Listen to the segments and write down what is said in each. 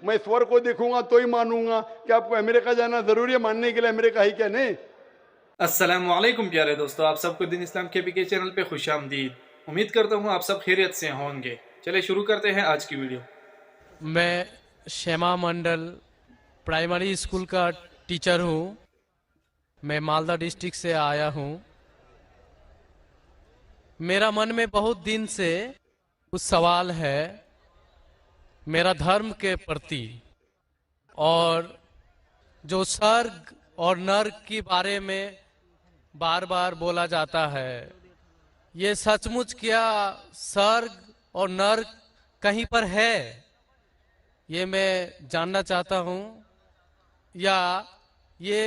मैं स्वर्ग को देखूंगा तो ही मानूंगा कि आपको अमेरिका जाना जरूरी है मानने के लिए अमेरिका है क्या नहीं। अस्सलामुअलैकुम प्यारे दोस्तों, आप सबको दिन इस्लाम के चैनल पे खुशामदीद। उम्मीद करता हूँ आप सब खैरियत से होंगे। चलिए शुरू करते हैं आज की वीडियो। मैं श्यामा मंडल प्राइमरी स्कूल का टीचर हूँ। मैं मालदा डिस्ट्रिक्ट से आया हूँ। मेरा मन में बहुत दिन से कुछ सवाल है मेरा धर्म के प्रति, और जो स्वर्ग और नर्क के बारे में बार बार बोला जाता है, ये सचमुच क्या स्वर्ग और नर्क कहीं पर है? ये मैं जानना चाहता हूँ। या ये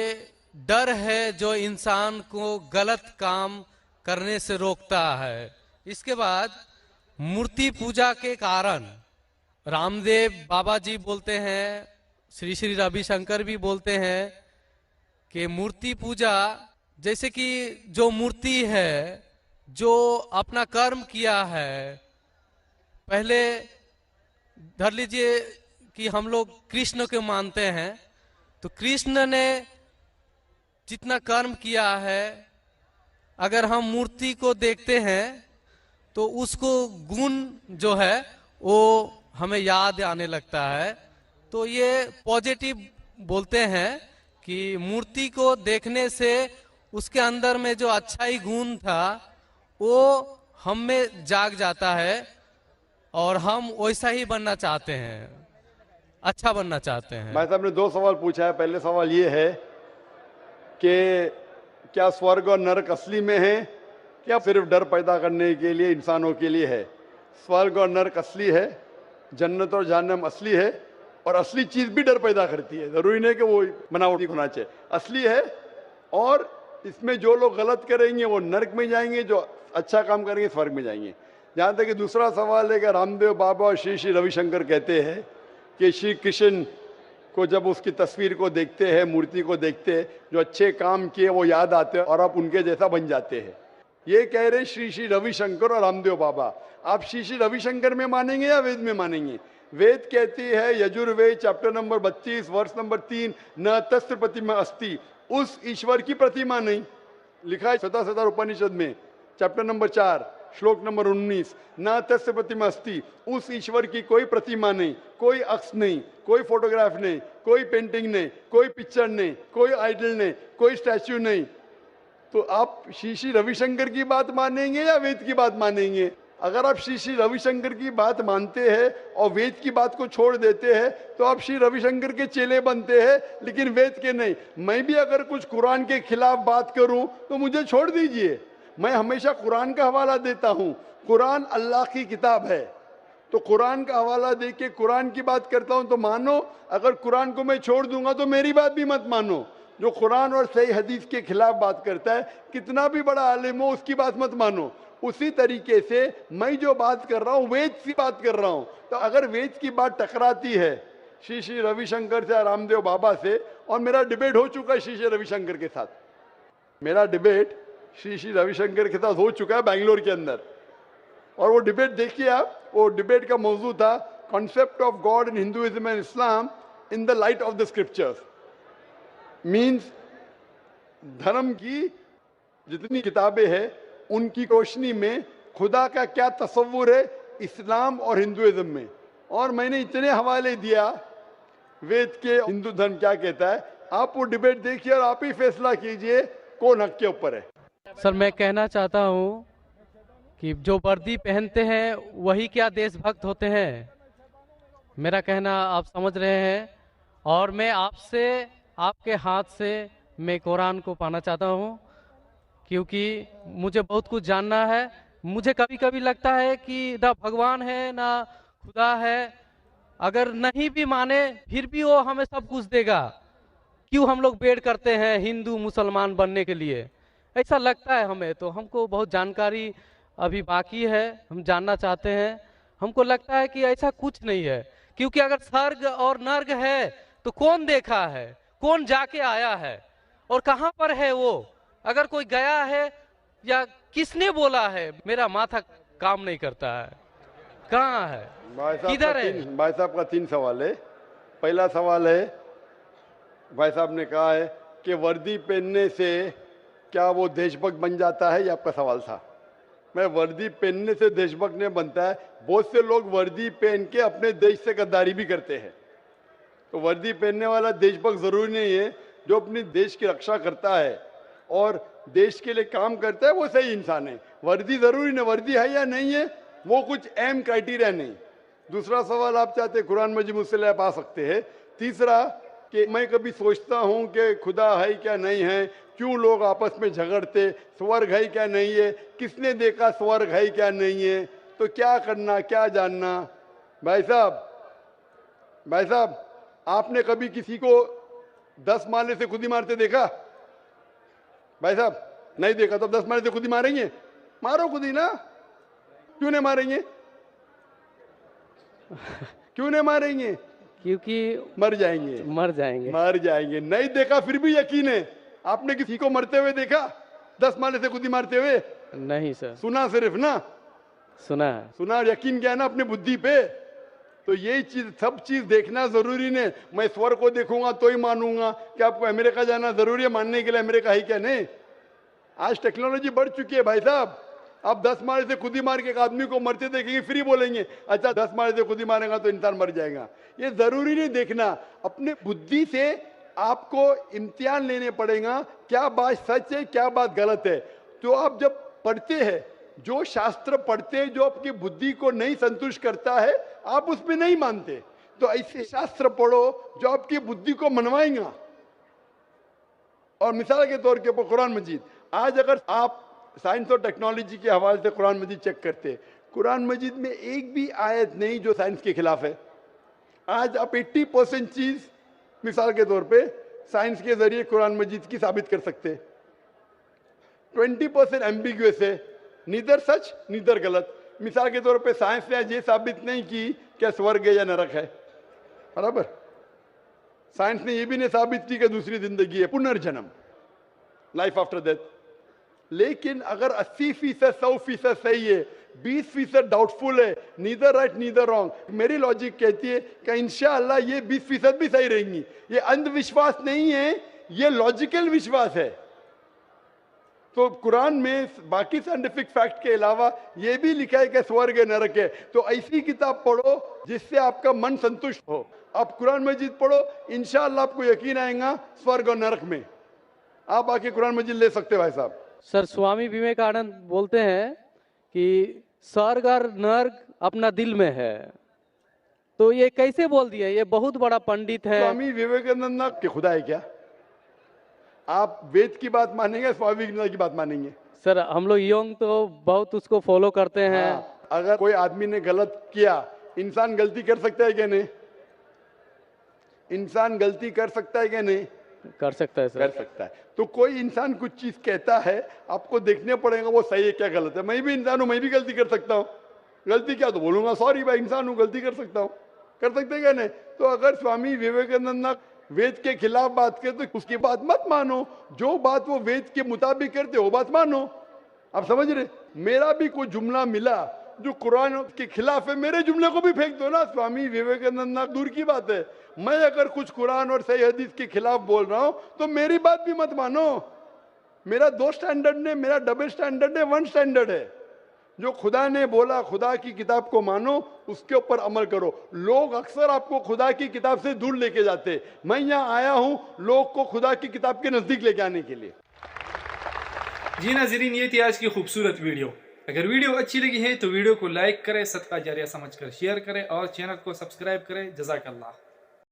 डर है जो इंसान को गलत काम करने से रोकता है। इसके बाद मूर्ति पूजा के कारण रामदेव बाबा जी बोलते हैं, श्री श्री रविशंकर भी बोलते हैं कि मूर्ति पूजा, जैसे कि जो मूर्ति है जो अपना कर्म किया है, पहले धर लीजिए कि हम लोग कृष्ण को मानते हैं, तो कृष्ण ने जितना कर्म किया है, अगर हम मूर्ति को देखते हैं तो उसको गुण जो है वो हमें याद आने लगता है। तो ये पॉजिटिव बोलते हैं कि मूर्ति को देखने से उसके अंदर में जो अच्छाई गुण था वो हम में जाग जाता है और हम वैसा ही बनना चाहते हैं, अच्छा बनना चाहते हैं। भाई साहब ने दो सवाल पूछा है। पहले सवाल ये है कि क्या स्वर्ग और नरक असली में है या सिर्फ डर पैदा करने के लिए इंसानों के लिए है। स्वर्ग और नरक असली है, जन्नत और जहन्नम असली है, और असली चीज भी डर पैदा करती है। जरूरी नहीं कि वो बनावटी होना चाहिए, असली है। और इसमें जो लोग गलत करेंगे वो नरक में जाएंगे, जो अच्छा काम करेंगे स्वर्ग में जाएंगे। जहां तक कि दूसरा सवाल है कि रामदेव बाबा और श्री श्री रविशंकर कहते हैं कि श्री कृष्ण को जब उसकी तस्वीर को देखते हैं, मूर्ति को देखते हैं, जो अच्छे काम किए वो याद आते हैं और आप उनके जैसा बन जाते हैं। ये कह रहे श्री श्री रविशंकर और रामदेव बाबा। आप श्री श्री रविशंकर में मानेंगे या वेद में मानेंगे? वेद कहती है, यजुर्वेद चैप्टर नंबर 32 वर्ष नंबर 3, न तस्य प्रतिमा अस्ति, उस ईश्वर की प्रतिमा नहीं। लिखा है शतशतर उपनिषद में चैप्टर नंबर 4 श्लोक नंबर 19, न तस्य प्रतिमा अस्ति, उस ईश्वर की कोई प्रतिमा नहीं, कोई अक्ष नहीं, कोई फोटोग्राफ नहीं, कोई पेंटिंग नहीं, कोई पिक्चर नहीं, कोई आइडल नहीं, कोई स्टैच्यू नहीं। तो आप श्री श्री रविशंकर की बात मानेंगे या वेद की बात मानेंगे? अगर आप श्री श्री रविशंकर की बात मानते हैं और वेद की बात को छोड़ देते हैं तो आप श्री रविशंकर के चेले बनते हैं, लेकिन वेद के नहीं। मैं भी अगर कुछ कुरान के खिलाफ बात करूं तो मुझे छोड़ दीजिए। मैं हमेशा कुरान का हवाला देता हूं। कुरान अल्लाह की किताब है, तो कुरान का हवाला दे के कुरान की बात करता हूं तो मानो। अगर कुरान को मैं छोड़ दूंगा तो मेरी बात भी मत मानो। जो कुरान और सही हदीस के खिलाफ बात करता है, कितना भी बड़ा आलिम हो, उसकी बात मत मानो। उसी तरीके से मैं जो बात कर रहा हूं वेद की बात कर रहा हूं। तो अगर वेद की बात टकराती है श्री श्री रविशंकर से, रामदेव बाबा से, और मेरा डिबेट हो चुका है श्री श्री रविशंकर के साथ, मेरा डिबेट श्री श्री रविशंकर के साथ हो चुका है बेंगलोर के अंदर। और वो डिबेट देखिए आप, वो डिबेट का मौजू था concept of God in Hinduism and Islam in the light of the scriptures. Means धर्म की जितनी किताबें हैं उनकी रोशनी में खुदा का क्या तस्वुर है इस्लाम और हिंदुइज्म में। और मैंने इतने हवाले दिया वेद के, हिंदू धर्म क्या कहता है। आप वो डिबेट देखिए और आप ही फैसला कीजिए कौन हक के ऊपर है। सर, मैं कहना चाहता हूँ कि जो वर्दी पहनते हैं वही क्या देशभक्त होते हैं? मेरा कहना आप समझ रहे हैं। और मैं आपसे, आपके हाथ से मैं कुरान को पाना चाहता हूँ, क्योंकि मुझे बहुत कुछ जानना है। मुझे कभी कभी लगता है कि ना भगवान है ना खुदा है। अगर नहीं भी माने फिर भी वो हमें सब कुछ देगा। क्यों हम लोग वेट करते हैं हिंदू मुसलमान बनने के लिए? ऐसा लगता है हमें। तो हमको बहुत जानकारी अभी बाकी है, हम जानना चाहते हैं। हमको लगता है कि ऐसा कुछ नहीं है, क्योंकि अगर स्वर्ग और नर्क है तो कौन देखा है, कौन जाके आया है, और कहां पर है वो? अगर कोई गया है या किसने बोला है, मेरा माथा काम नहीं करता है। कहाँ है, किधर है? भाई साहब का 3 सवाल है। पहला सवाल है, भाई साहब ने कहा है कि वर्दी पहनने से क्या वो देशभक्त बन जाता है, ये आपका सवाल था। मैं वर्दी पहनने से देशभक्त नहीं बनता है। बहुत से लोग वर्दी पहन के अपने देश से गद्दारी भी करते हैं। तो वर्दी पहनने वाला देशभक्त जरूरी नहीं है। जो अपनी देश की रक्षा करता है और देश के लिए काम करता है वो सही इंसान है। वर्दी जरूरी नहीं, वर्दी है या नहीं है वो कुछ अहम क्राइटेरिया नहीं। दूसरा सवाल आप चाहते कुरान मजीद मुझसे ले पा सकते हैं। तीसरा कि मैं कभी सोचता हूं कि खुदा है क्या नहीं है, क्यों लोग आपस में झगड़ते, स्वर्ग है क्या नहीं है, किसने देखा स्वर्ग है क्या नहीं है, तो क्या करना क्या जानना। भाई साहब आपने कभी किसी को 10 माले से खुद ही मारते देखा? भाई साहब नहीं देखा तो 10 माले से खुद ही मारेंगे? मारो खुद ही ना, क्यों नहीं मारेंगे? क्यों नहीं मारेंगे? क्योंकि मर जाएंगे। मर जाएंगे। नहीं देखा फिर भी यकीन है। आपने किसी को मरते हुए देखा 10 माले से खुद ही मारते हुए? नहीं सर। सुना सिर्फ ना? सुना है। सुना, यकीन क्या है ना अपने बुद्धि पे। तो यही चीज, सब चीज देखना जरूरी नहीं। मैं स्वर्ग को देखूंगा तो ही मानूंगा कि आपको अमेरिका जाना जरूरी है मानने के लिए अमेरिका है क्या? नहीं। आज टेक्नोलॉजी बढ़ चुकी है भाई साहब। आप 10 माले से खुद ही मार के एक आदमी को मरते देखेंगे फिर ही बोलेंगे अच्छा 10 माले से खुद ही मारेगा तो इंसान मर जाएगा। ये जरूरी नहीं देखना। अपने बुद्धि से आपको इम्तिहान लेने पड़ेगा, क्या बात सच है क्या बात गलत है। तो आप जब पढ़ते हैं, जो शास्त्र पढ़ते हैं जो आपकी बुद्धि को नहीं संतुष्ट करता है आप उसमें नहीं मानते, तो ऐसे शास्त्र पढ़ो जो आपकी बुद्धि को मनवाएगा। और मिसाल के तौर के ऊपर कुरान मजीद, आज अगर आप साइंस और टेक्नोलॉजी के हवाले से कुरान मजीद चेक करते, कुरान मजीद में एक भी आयत नहीं जो साइंस के खिलाफ है। आज आप 80% चीज मिसाल के तौर पे साइंस के जरिए कुरान मजीद की साबित कर सकते। 20% एम्बिग्युअस है, नीदर सच नीदर गलत। मिसाल के तौर पे साइंस ने आज ये साबित नहीं की क्या स्वर्ग है या नरक है, बराबर। साइंस ने ये भी नहीं साबित की कि दूसरी जिंदगी है, पुनर्जन्म, लाइफ आफ्टर डेथ। लेकिन अगर 80% 100% सही है, 20% डाउटफुल है, नीदर राइट नीदर रॉन्ग, मेरी लॉजिक कहती है कि इंशाअल्लाह ये 20% भी सही रहेंगी। ये अंधविश्वास नहीं है, ये लॉजिकल विश्वास है। तो कुरान में बाकी साइंटिफिक फैक्ट के अलावा ये भी लिखा है कि स्वर्ग है नरक है। तो ऐसी किताब पढ़ो जिससे आपका मन संतुष्ट हो। आप कुरान मजीद पढ़ो, इंशाअल्लाह आपको यकीन आएगा स्वर्ग और नरक में। आप आके कुरान मजीद ले सकते हो भाई साहब। सर स्वामी विवेकानंद बोलते हैं कि स्वर्ग और नर्क अपना दिल में है, तो ये कैसे बोल दिया? ये बहुत बड़ा पंडित है। स्वामी विवेकानंद ना कि खुदा है क्या? आप वेद की बात मानेंगे, स्वामी विवेकानंद की बात मानेंगे? सर हम लोग यंग तो बहुत उसको फॉलो करते हैं। हाँ, अगर कोई आदमी ने गलत किया, इंसान गलती कर सकता है क्या नहीं? इंसान गलती कर सकता है क्या नहीं? कर सकता है सर। कर सकता है। तो कोई इंसान कुछ चीज कहता है, आपको देखने पड़ेगा वो सही है क्या गलत है। मैं भी इंसान हूं, मैं भी गलती कर सकता हूँ। गलती क्या तो बोलूंगा सॉरी भाई, इंसान हूं, गलती कर सकता हूँ। कर सकते क्या नहीं? तो अगर स्वामी विवेकानंद ना वेद के खिलाफ बात करे तो उसकी बात मत मानो। जो बात वो वेद के मुताबिक करते वो बात मानो। आप समझ रहे? मेरा भी कोई जुमला मिला जो कुरान के खिलाफ है, मेरे जुमले को भी फेंक दो ना। स्वामी विवेकानंद ना दूर की बात है, मैं अगर कुछ कुरान और सही हदीस के खिलाफ बोल रहा हूं तो मेरी बात भी मत मानो। मेरा 2 स्टैंडर्ड नहीं, मेरा डबल स्टैंडर्ड है, 1 स्टैंडर्ड है। जो खुदा ने बोला, खुदा की किताब को मानो, उसके ऊपर अमल करो। लोग अक्सर आपको खुदा की किताब से दूर लेके जाते। मैं यहाँ आया हूं लोग को खुदा की किताब के नजदीक लेके आने के लिए। जी नाज़रीन, ये थी आज की खूबसूरत वीडियो। अगर वीडियो अच्छी लगी है तो वीडियो को लाइक करें, सदका जारिया समझकर शेयर करें और चैनल को सब्सक्राइब करें। जज़ाकल्लाह।